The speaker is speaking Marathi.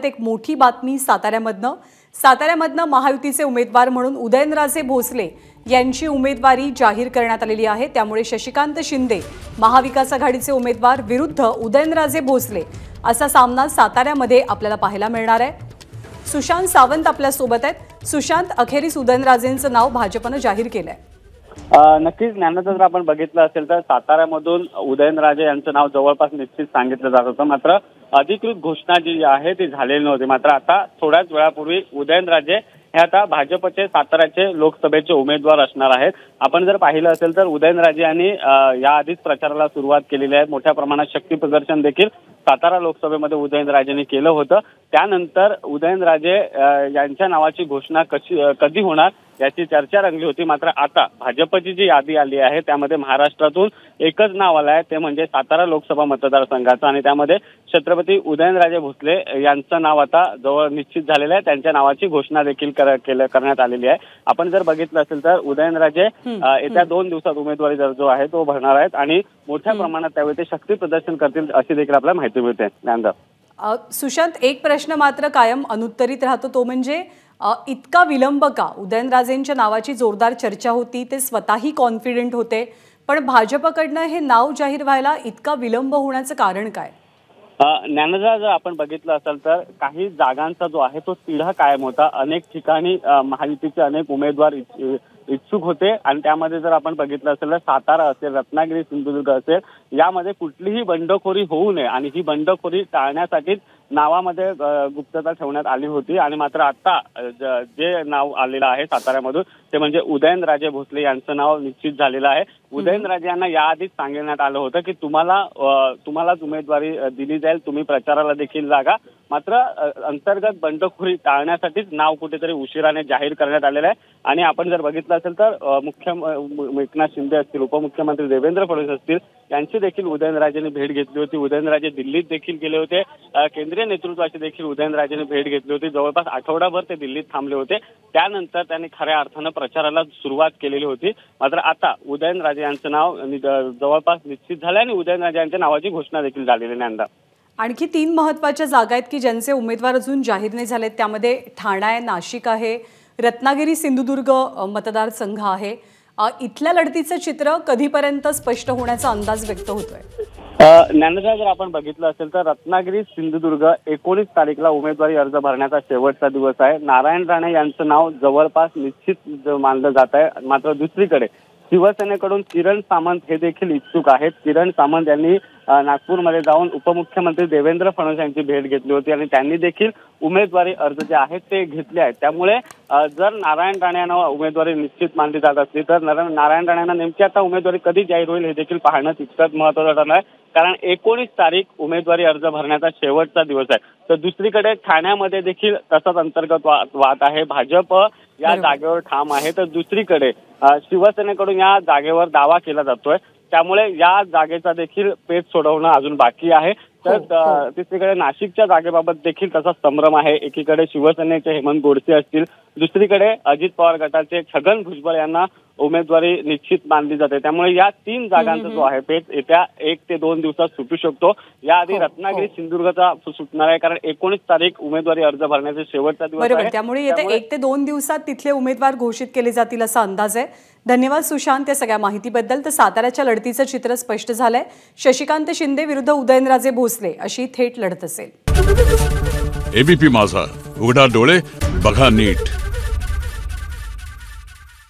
एक मोठी बातमी साताऱ्यामधनं महायुतीचे उमेदवार म्हणून उदयनराजे भोसले यांची उमेदवारी जाहीर करण्यात आलेली आहे। त्यामुळे शशिकांत शिंदे महाविकास आघाडीचे उमेदवार विरुद्ध उदयनराजे भोसले असा सामना साताऱ्यामध्ये आपल्याला पाहायला मिळणार आहे। सुशांत सावंत आपल्या सोबत आहेत। सुशांत, अखेरीस उदयनराजेंचं नाव भाजपने जाहीर केलंय। नक्कीच ज्ञानाचं जर आपण बघितलं असेल तर साताऱ्यामधून उदयनराजे यांचं नाव जवळपास निश्चित सांगितलं जात होतं, मात्र अधिकृत घोषणा जी आहे ती झालेली नव्हती। मात्र आता थोड्याच वेळापूर्वी उदयनराजे हे आता भाजपचे साताऱ्याचे लोकसभेचे उमेदवार असणार आहेत। आपण जर पाहिलं असेल तर उदयनराजे यांनी याआधीच प्रचाराला सुरुवात केलेली आहे। मोठ्या प्रमाणात शक्ती प्रदर्शन देखील सातारा लोकसभेमध्ये उदयनराजेंनी केलं होतं। त्यानंतर उदयनराजे यांच्या नावाची घोषणा कधी होणार याची चर्चा रंगली होती। मात्र आता भाजपची जी यादी आली आहे त्यामध्ये महाराष्ट्रातून एकच नाव आलं आहे, ते म्हणजे सातारा लोकसभा मतदारसंघाचं, आणि त्यामध्ये छत्रपती उदयनराजे भोसले यांचं नाव आता जवळ निश्चित झालेलं आहे। त्यांच्या नावाची घोषणा देखील करण्यात आलेली आहे। आपण जर बघितलं असेल तर उदयनराजे येत्या 2 दिवसात उमेदवारी जो आहे तो भरणार आहेत आणि मोठ्या प्रमाणात त्यावेळी ते शक्ती प्रदर्शन करतील अशी देखील आपल्याला माहिती मिळते। सुशांत, एक प्रश्न मात्र कायम अनुत्तरित राहतो, तो म्हणजे इतका विलंब का? उदयनराजेंच्या नावाची जोरदार चर्चा होती, ते स्वतःही कॉन्फिडेंट होते, पण भाजपकडनं हे नाव जाहीर व्हायला इतका विलंब होण्याचं कारण काय? ज्ञानजा, जर आपण बघितलं असेल तर काही जागांचा जो आहे तो तिढा कायम होता। अनेक ठिकाणी महायुतीचे अनेक उमेदवार इच्छुक होते आणि त्यामध्ये जर आपण बघितलं असेल तर सातारा असेल, रत्नागिरी, सिंधुदुर्ग असेल, यामध्ये कुठलीही बंडखोरी होऊ नये आणि ही बंडखोरी टाळण्यासाठीच नावामध्ये गुप्तता ठेवण्यात आली होती। आणि मात्र आता जे नाव आलेलं आहे साताऱ्यामधून ते म्हणजे उदयनराजे भोसले यांचं नाव निश्चित झालेलं आहे। उदयनराजे यांना याआधीच सांगण्यात आलं होतं की तुम्हालाच उमेदवारी दिली जाईल, तुम्ही प्रचाराला देखील जागा, मात्र अंतर्गत बंडखोरी टाळण्यासाठीच नाव कुठेतरी उशिराने जाहीर करण्यात आलेलं आहे। आणि आपण जर बघितलं असेल तर एकनाथ शिंदे असतील, उपमुख्यमंत्री देवेंद्र फडणवीस असतील, यांची देखील उदयनराजेंनी भेट घेतली होती। उदयनराजे दिल्लीत देखील गेले होते, केंद्रीय नेतृत्वाची देखील उदयनराजेंनी भेट घेतली होती। जवळपास आठवडाभर ते दिल्लीत थांबले होते, त्यानंतर त्यांनी खऱ्या अर्थानं प्रचाराला सुरुवात केलेली होती। मात्र आता उदयनराजे यांचं नाव जवळपास निश्चित झालं आणि उदयनराजे यांच्या नावाची घोषणा देखील झालेली नाही। आणखी 3 महत्त्वाच्या जागा आहेत की ज्यांचे उमेदवार अजून जाहीर नाही झालेत, त्यामध्ये ठाणा आहे, नाशिक आहे, रत्नागिरी सिंधुदुर्ग मतदारसंघ आहे। इथल्या लढतीचं चित्र कधीपर्यंत स्पष्ट होण्याचा अंदाज व्यक्त होतोय? ज्ञानजा, जर आपण बघितलं असेल तर रत्नागिरी सिंधुदुर्ग 19 तारीखला उमेदवारी अर्ज भरण्याचा शेवटचा दिवस आहे। नारायण राणे यांचं नाव जवळपास निश्चित मानलं जात आहे। मात्र दुसरीकडे शिवसेनेकडून किरण सामंत हे देखील इच्छुक आहेत। किरण सामंत यांनी नागपूरमध्ये जाऊन उपमुख्यमंत्री देवेंद्र फडणवीस यांची भेट घेतली होती आणि त्यांनी देखील उमेदवारी अर्ज जे आहेत ते घेतले आहेत। त्यामुळे जर नारायण राणे यांना उमेदवारी निश्चित मानली जात असली तर नारायण राणे यांना नेमकी आता उमेदवारी कधी जाहीर होईल हे देखील पाहणं तितकंच महत्त्वाचं ठरणार आहे, कारण 19 तारीख उमेदवारी अर्ज भरण्याचा शेवटचा दिवस आहे। तर दुसरीकडे ठाण्यामध्ये देखील तसाच अंतर्गत वाद आहे, भाजप या जागेवर ठाम आहे, तर दुसरीकडे शिवसेनेकडून या जागेवर दावा केला जातोय। त्यामुळे या जागेचा देखील पेच सोडवणं अजून बाकी आहे। तर तिसरीकडे नाशिकच्या जागेबाबत देखील तसा संभ्रम आहे। एकीकडे शिवसेनेचे हेमंत गोडसे असतील, दुसरीकडे अजित पवार गटाचे छगन भुजबळ यांना उमेदवारी निश्चित मानली जाते। त्यामुळे या 3 जागांचा जो आहे पेच येत्या 1 ते 2 दिवसात सुटू शकतो। याआधी रत्नागिरी सिंधुदुर्गचा सुटणार आहे, कारण 19 तारीख उमेदवारी अर्ज भरण्याचा शेवटचा दिवस आहे। त्यामुळे येत्या 1 ते 2 दिवसात तिथले उमेदवार घोषित केले जातील असा अंदाज आहे। धन्यवाद सुशांत या सगळ्या माहितीबद्दल। तर साताऱ्याच्या लढतीचं चित्र स्पष्ट झालंय, शशिकांत शिंदे विरुद्ध उदयनराजे भोसले अशी थेट लढत असेल। एबीपी माझा, उघडा डोळे बघा नीट।